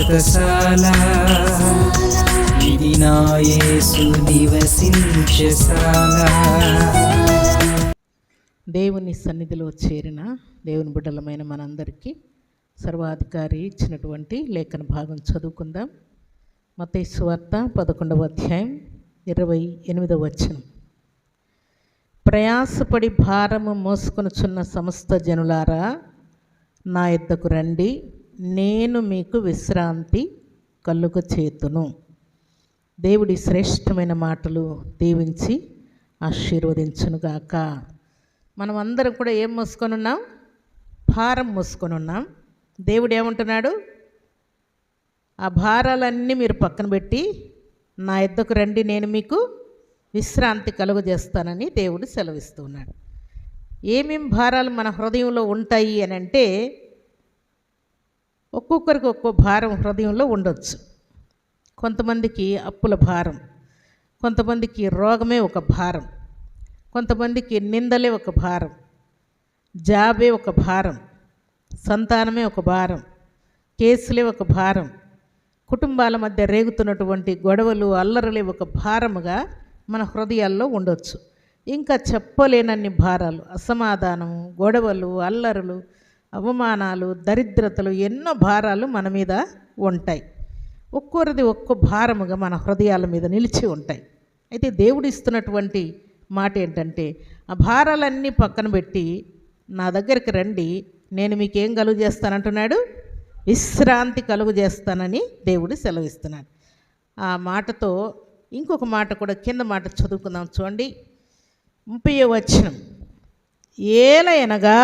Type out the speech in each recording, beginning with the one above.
వ్రతశాల ఇది నా యేసు నివసించశాల. దేవుని సన్నిధిలో చేరిన దేవుని బిడ్డలమైన మనందరికీ సర్వాధికారి ఇచ్చినటువంటి లేఖన భాగం చదువుకుందాం. మత్తయి సువార్త 11వ అధ్యాయం 28వ వచనం. ప్రయాసపడి భారము మోసుకొనుచున్న సమస్త జనులారా, నా యొద్దకు రండి, నేను మీకు విశ్రాంతి కలుగ చేతును. దేవుడి శ్రేష్టమైన మాటలు దీవించి ఆశీర్వదించునుగాక. మనం అందరం కూడా ఏం మోసుకొని ఉన్నాం? భారం మోసుకొని ఉన్నాం. దేవుడు ఏమంటున్నాడు? ఆ భారాలన్నీ మీరు పక్కన పెట్టి నా యొద్దకు రండి, నేను మీకు విశ్రాంతి కలుగజేస్తానని దేవుడు సెలవిస్తూ ఉన్నాడు. ఏమేం భారాలు మన హృదయంలో ఉంటాయి అని అంటే, ఒక్కొక్కరికి ఒక్కో భారం హృదయంలో ఉండొచ్చు. కొంతమందికి అప్పుల భారం, కొంతమందికి రోగమే ఒక భారం, కొంతమందికి నిందలే ఒక భారం, జాబే ఒక భారం, సంతానమే ఒక భారం, కేసులే ఒక భారం, కుటుంబాల మధ్య రేగుతున్నటువంటి గొడవలు అల్లరులే ఒక భారముగా మన హృదయాల్లో ఉండొచ్చు. ఇంకా చెప్పలేనన్ని భారాలు, అసమాధానము, గొడవలు, అల్లరులు, అవమానాలు, దరిద్రతలు, ఎన్నో భారాలు మన మీద ఉంటాయి. ఒక్కొక్కరిది ఒక్కో భారముగా మన హృదయాల మీద నిలిచి ఉంటాయి. అయితే దేవుడు ఇస్తున్నటువంటి మాట ఏంటంటే, ఆ భారాలన్నీ పక్కన పెట్టి నా దగ్గరికి రండి, నేను మీకేం కలుగు చేస్తానంటున్నాడు? విశ్రాంతి కలుగు చేస్తానని దేవుడు సెలవిస్తున్నాడు. ఆ మాటతో ఇంకొక మాట కూడా కింద మాట చదువుకుందాం. చూడండి, 30వ వచనం. ఏలయనగా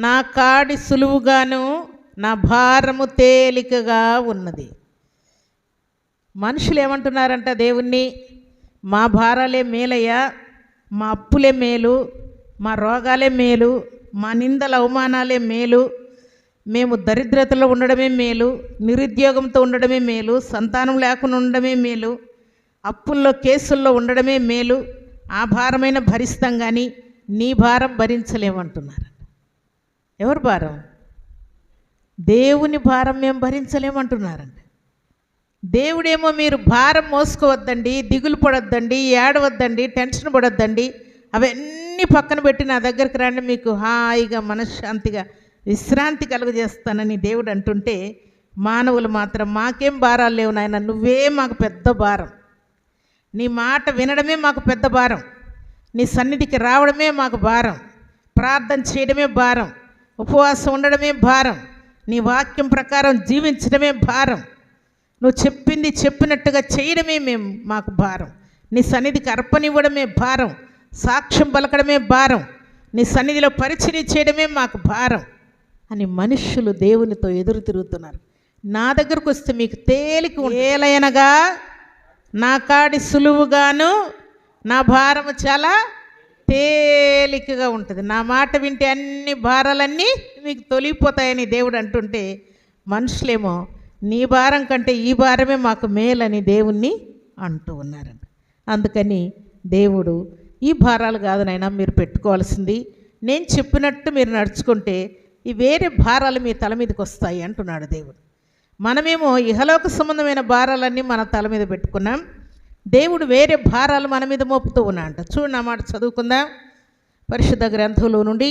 నా కాడి సులువుగాను నా భారము తేలికగా ఉన్నది. మనుషులు ఏమంటున్నారంట దేవుణ్ణి? మా భారాలే మేలయ్యా, మా అప్పులే మేలు, మా రోగాలే మేలు, మా నిందల అవమానాలే మేలు, మేము దరిద్రతలో ఉండడమే మేలు, నిరుద్యోగంతో ఉండడమే మేలు, సంతానం లేకుండా ఉండడమే మేలు, అప్పుల్లో కేసుల్లో ఉండడమే మేలు, ఆ భారమైన భరిస్తాం కానీ నీ భారం భరించలేమంటున్నారు. ఎవరి భారం? దేవుని భారం మేము భరించలేమంటున్నారండి. దేవుడేమో మీరు భారం మోసుకోవద్దండి, దిగులు పడొద్దండి, ఏడవద్దండి, టెన్షన్ పడొద్దండి, అవన్నీ పక్కన పెట్టి నా దగ్గరికి రండి, మీకు హాయిగా మనశ్శాంతిగా విశ్రాంతి కలుగజేస్తానని దేవుడు అంటుంటే, మానవులు మాత్రం మాకేం భారాలు లేవు నాయన, నువ్వే మాకు పెద్ద భారం, నీ మాట వినడమే మాకు పెద్ద భారం, నీ సన్నిధికి రావడమే మాకు భారం, ప్రార్థన చేయడమే భారం, ఉపవాసం ఉండడమే భారం, నీ వాక్యం ప్రకారం జీవించడమే భారం, నువ్వు చెప్పింది చెప్పినట్టుగా చేయడమే మాకు భారం, నీ సన్నిధికి అర్పణివ్వడమే భారం, సాక్ష్యం పలకడమే భారం, నీ సన్నిధిలో పరిచర్య చేయడమే మాకు భారం అని మనుష్యులు దేవునితో ఎదురు తిరుగుతున్నారు. నా దగ్గరకు వస్తే మీకు తేలిక ఏలయనగా నా కాడి సులువుగాను నా భారము చాలా తేలికగా ఉంటుంది. నా మాట వింటే అన్ని భారాలన్నీ మీకు తొలిగిపోతాయని దేవుడు అంటుంటే, మనుషులేమో నీ భారం కంటే ఈ భారమే మాకు మేలని దేవుణ్ణి అంటూ ఉన్నారండి. అందుకని దేవుడు ఈ భారాలు కాదు నాయనా మీరు పెట్టుకోవాల్సింది, నేను చెప్పినట్టు మీరు నడుచుకుంటే ఈ వేరే భారాలు మీ తల మీదకి వస్తాయి అంటున్నాడు దేవుడు. మనమేమో ఇహలోక సంబంధమైన భారాలన్నీ మన తల మీద పెట్టుకున్నాం, దేవుడు వేరే భారాలు మన మీద మోపుతూ ఉన్నాడంట. చూడండి, ఆ మాట చదువుకుందాం. పరిశుద్ధ గ్రంథంలో నుండి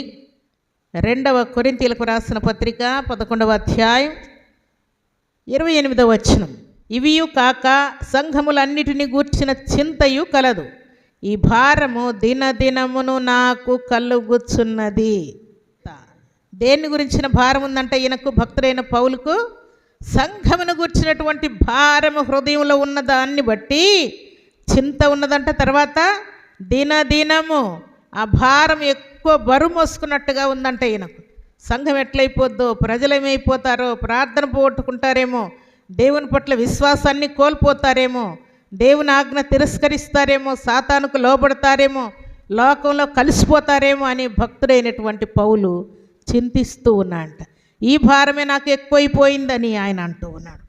2వ కొరింథీయులకు రాసిన పత్రిక 11వ అధ్యాయం 28వ వచనం. ఇవియు కాక సంఘములన్నిటిని గూర్చిన చింతయు కలదు, ఈ భారము దినదినమును నాకు కలుగుచున్నది. దేన్ని గురించిన భారం ఉందంటే ఈయనకు, భక్తుడైన పౌలుకు సంఘమును గూర్చినటువంటి భారము హృదయంలో ఉన్న దాన్ని బట్టి చింత ఉన్నదంట. తర్వాత దినదినము ఆ భారం ఎక్కువ బరువు మోసుకున్నట్టుగా ఉందంట ఈయనకు. సంఘం ఎట్లయిపోద్దో, ప్రజలేమైపోతారో, ప్రార్థన పోగొట్టుకుంటారేమో, దేవుని పట్ల విశ్వాసాన్ని కోల్పోతారేమో, దేవుని ఆజ్ఞ తిరస్కరిస్తారేమో, సాతానుకు లోబడతారేమో, లోకంలో కలిసిపోతారేమో అని భక్తుడైనటువంటి పౌలు చింతిస్తూ ఉన్నాడంట. ఈ భారమే నాకు ఎక్కువైపోయిందని ఆయన అంటూ ఉన్నాడు.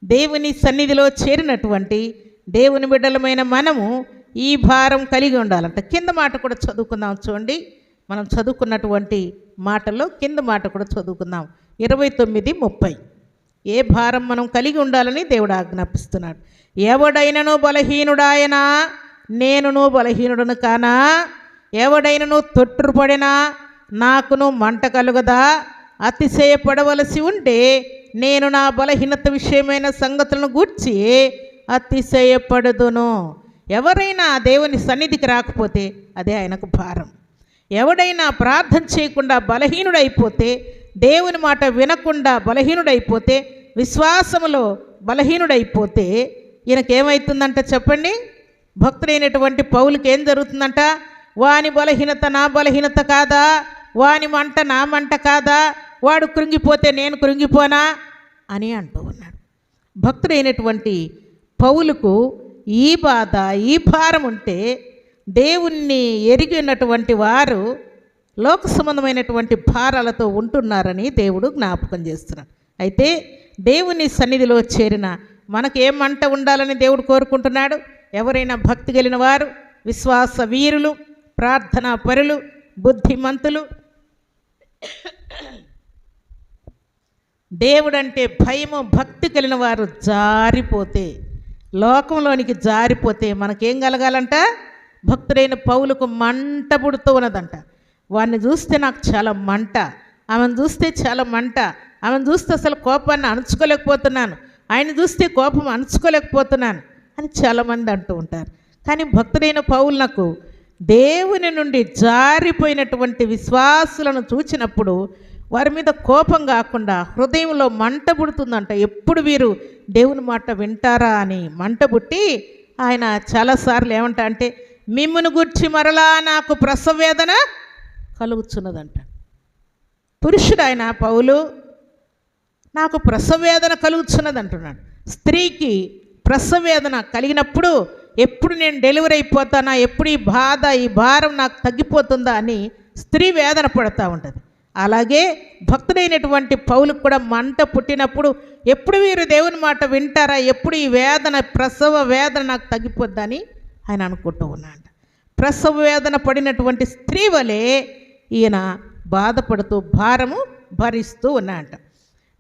దేవుని సన్నిధిలో చేరినటువంటి దేవుని బిడ్డలమైన మనము ఈ భారం కలిగి ఉండాలంట. కింద మాట కూడా చదువుకుందాం. చూడండి, మనం చదువుకున్నటువంటి మాటల్లో కింద మాట కూడా చదువుకుందాం. 29:30 ఏ భారం మనం కలిగి ఉండాలని దేవుడు ఆజ్ఞాపిస్తున్నాడు. ఎవడైనను బలహీనుడాయనా నేనును బలహీనుడను కానా, ఎవడైనను తొట్టుపడినా నాకును మంట కలుగదా, అతిశయపడవలసి ఉంటే నేను నా బలహీనత విషయమైన సంగతులను గూర్చి అతిశయపడుదును. ఎవరైనా దేవుని సన్నిధికి రాకపోతే అదే ఆయనకు భారం. ఎవడైనా ప్రార్థన చేయకుండా బలహీనుడైపోతే, దేవుని మాట వినకుండా బలహీనుడైపోతే, విశ్వాసములో బలహీనుడైపోతే ఈయనకేమవుతుందంట చెప్పండి? భక్తుడైనటువంటి పౌలుకి ఏం జరుగుతుందంట? వాని బలహీనత నా బలహీనత కాదా, వాని మంట నా మంట కాదా, వాడు కృంగిపోతే నేను కృంగిపోనా అని అంటూ ఉన్నాడు. భక్తుడైనటువంటి పౌలుకు ఈ బాధ, ఈ భారం ఉంటే దేవుణ్ణి ఎరిగి ఉన్నటువంటి వారు లోక సంబంధమైనటువంటి భారాలతో ఉంటున్నారని దేవుడు జ్ఞాపకం చేస్తున్నాడు. అయితే దేవుని సన్నిధిలో చేరిన మనకు ఏం మంట ఉండాలని దేవుడు కోరుకుంటున్నాడు? ఎవరైనా భక్తి కలిగిన వారు, విశ్వాస వీరులు, ప్రార్థనా పరులు, బుద్ధిమంతులు, దేవుడంటే భయము భక్తి కలిగిన వారు జారిపోతే, లోకంలోనికి జారిపోతే మనకేం కలగాలంట? భక్తుడైన పౌలుకు మంట పుడుతూ ఉన్నదంట. వాడిని చూస్తే నాకు చాలా మంట, ఆమెను చూస్తే చాలా మంట, ఆమెను చూస్తే అసలు కోపాన్ని అణుచుకోలేకపోతున్నాను, ఆయన చూస్తే కోపం అణుచుకోలేకపోతున్నాను అని చాలామంది అంటూ ఉంటారు. కానీ భక్తుడైన పౌలునకు దేవుని నుండి జారిపోయినటువంటి విశ్వాసులను చూచినప్పుడు వారి మీద కోపం కాకుండా హృదయంలో మంట పుడుతుందంట. ఎప్పుడు వీరు దేవుని మాట వింటారా అని మంట పుట్టి ఆయన చాలాసార్లు ఏమంటా అంటే, మిమ్మును గుర్చి మరలా నాకు ప్రసవేదన కలుగుతున్నదంట. పురుషుడు ఆయన పౌలు, నాకు ప్రసవేదన కలుగుతున్నది అంటున్నాడు. స్త్రీకి ప్రసవేదన కలిగినప్పుడు ఎప్పుడు నేను డెలివరీ అయిపోతానా, ఎప్పుడు ఈ బాధ, ఈ భారం నాకు తగ్గిపోతుందా అని స్త్రీ వేదన పడుతూ ఉంటుంది. అలాగే భక్తుడైనటువంటి పౌలుకు కూడా మంట పుట్టినప్పుడు ఎప్పుడు వీరు దేవుని మాట వింటారా, ఎప్పుడు ఈ వేదన, ప్రసవ వేదన నాకు తగ్గిపోద్దని ఆయన అనుకుంటూ ఉన్నాడు. ప్రసవ వేదన పడినటువంటి స్త్రీ వలె ఈయన బాధపడుతూ భారము భరిస్తూ ఉన్నాడు.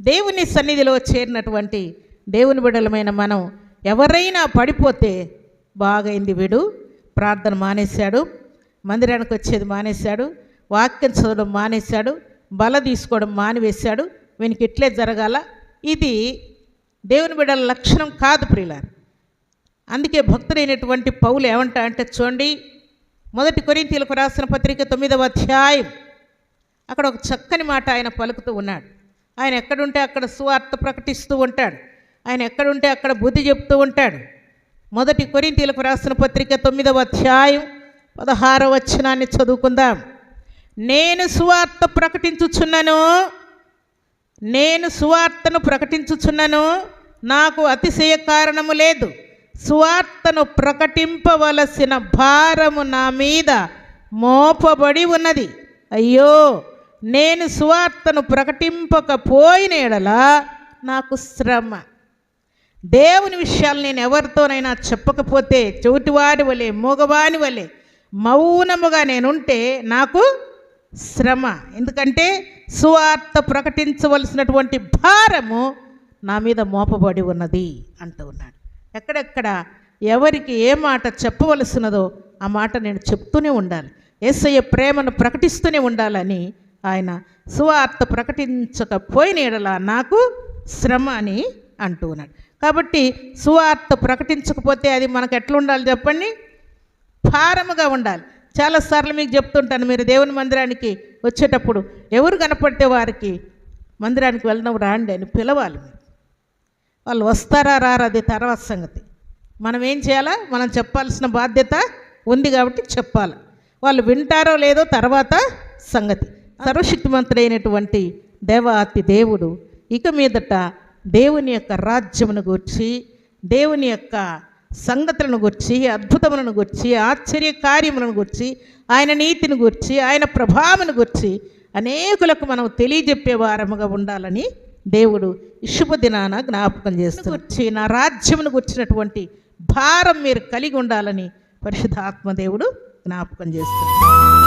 దేవుని సన్నిధిలో చేరినటువంటి దేవుని బిడ్డలమైన మనం ఎవరైనా పడిపోతే, బాగైంది వీడు ప్రార్థన మానేశాడు, మందిరానికి వచ్చేది మానేశాడు, వాక్యం చదవడం మానేశాడు, బల తీసుకోవడం మానివేశాడు, వీనికి ఇట్లే జరగాల, ఇది దేవుని బిడ్డల లక్షణం కాదు ప్రియులారా. అందుకే భక్తుడైనటువంటి పౌలు ఏమంటా అంటే చూడండి, 1 కొరింథీయులకు రాసిన పత్రిక 9వ అధ్యాయం, అక్కడ ఒక చక్కని మాట ఆయన పలుకుతూ ఉన్నాడు. ఆయన ఎక్కడుంటే అక్కడ సువార్త ప్రకటిస్తూ ఉంటాడు, ఆయన ఎక్కడుంటే అక్కడ బుద్ధి చెప్తూ ఉంటాడు. 1 కొరింథీయులకు రాసిన పత్రిక 9వ అధ్యాయం 16వ వచనాన్ని చదువుకుందాం. నేను సువార్తను ప్రకటించుచున్నాను, నాకు అతిశయ కారణము లేదు. సువార్తను ప్రకటింపవలసిన భారము నా మీద మోపబడి ఉన్నది. అయ్యో, నేను సువార్తను ప్రకటింపకపోయిన ఎడల నాకు శ్రమ. దేవుని విషయాలు నేను ఎవరితోనైనా చెప్పకపోతే, చెవిటివాడి వలె, మూగవాని వలె మౌనముగా నేనుంటే నాకు శ్రమ. ఎందుకంటే సువార్త ప్రకటించవలసినటువంటి భారము నా మీద మోపబడి ఉన్నది అంటూ ఉన్నాడు. ఎక్కడెక్కడ ఎవరికి ఏ మాట చెప్పవలసినదో ఆ మాట నేను చెప్తూనే ఉండాలి, యేసయ్య ప్రేమను ప్రకటిస్తూనే ఉండాలని ఆయన సువార్త ప్రకటించకపోయిన ఎడల నాకు శ్రమ అని అంటూ ఉన్నాడు. కాబట్టి సువార్త ప్రకటించకపోతే అది మనకు ఎట్లా ఉండాలి చెప్పండి? భారముగా ఉండాలి. చాలాసార్లు మీకు చెప్తుంటాను, మీరు దేవుని మందిరానికి వచ్చేటప్పుడు ఎవరు కనపడితే వారికి మందిరానికి వెళ్దాం రాండి అని పిలవాలి. వాళ్ళు వస్తారా రారా అది తర్వాత సంగతి. మనం ఏం చేయాలా? మనం చెప్పాల్సిన బాధ్యత ఉంది కాబట్టి చెప్పాలి. వాళ్ళు వింటారో లేదో తర్వాత సంగతి. సర్వశక్తిమంతుడైనటువంటి దేవాతి దేవుడు ఇక మీదట దేవుని యొక్క రాజ్యమును గూర్చి, దేవుని యొక్క సంగతులను గురించి, అద్భుతములను గురించి, ఆశ్చర్య కార్యములను గురించి, ఆయన నీతిని గురించి, ఆయన ప్రభావమును గురించి అనేకులకు మనం తెలియజెప్పే వారముగా ఉండాలని దేవుడు ఈ శుభదినాన జ్ఞాపకం చేస్తూ నా రాజ్యమును గుర్చినటువంటి భారం మీరు కలిగి ఉండాలని పరిశుద్ధాత్మ దేవుడు జ్ఞాపకం చేస్తున్నాడు.